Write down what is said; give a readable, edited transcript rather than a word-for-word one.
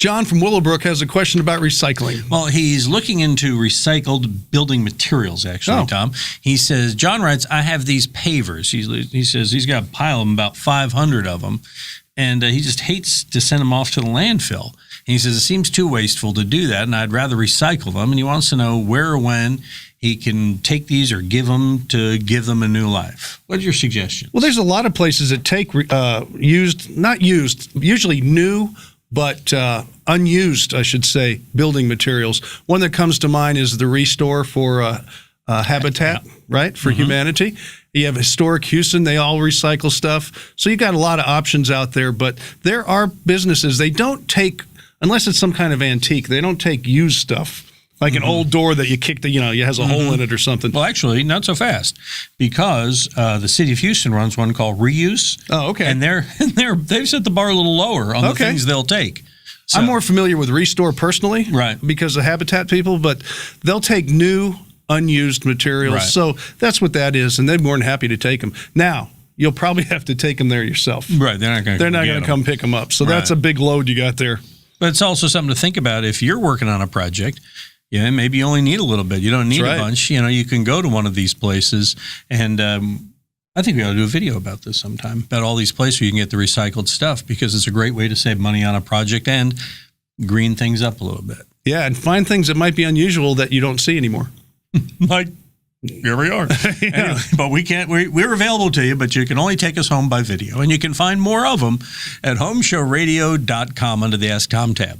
John from Willowbrook has a question about recycling. Well, he's looking into recycled building materials, actually, Tom. He says, John writes, I have these pavers. He says he's got a pile of them, about 500 of them, and he just hates to send them off to the landfill. And he says it seems too wasteful to do that, and I'd rather recycle them. And he wants to know where or when he can take these or give them to give them a new life. What's your suggestion? Well, there's a lot of places that take usually new, but unused, I should say, building materials. One that comes to mind is the Restore for Habitat, right, for humanity. You have Historic Houston. They all recycle stuff. So you've got a lot of options out there, but there are businesses, they don't take, unless it's some kind of antique, they don't take used stuff. Like an old door that you kicked, it has a hole in it or something. Well, actually, not so fast, because the city of Houston runs one called Reuse. Oh, okay. And they've set the bar a little lower on the things they'll take. So, I'm more familiar with Restore personally, right, because of Habitat people, but they'll take new, unused materials. Right. So that's what that is, and they're more than happy to take them. Now, you'll probably have to take them there yourself. Right, they're not going to come pick them up. So that's a big load you got there. But it's also something to think about if you're working on a project. Yeah, maybe you only need a little bit. You don't need a bunch. You can go to one of these places, and I think we ought to do a video about this sometime, about all these places where you can get the recycled stuff, because it's a great way to save money on a project and green things up a little bit. Yeah, and find things that might be unusual that you don't see anymore. Like, here we are. Anyway, but we're available to you, but you can only take us home by video. And you can find more of them at HomeShowRadio.com under the Ask Tom tab.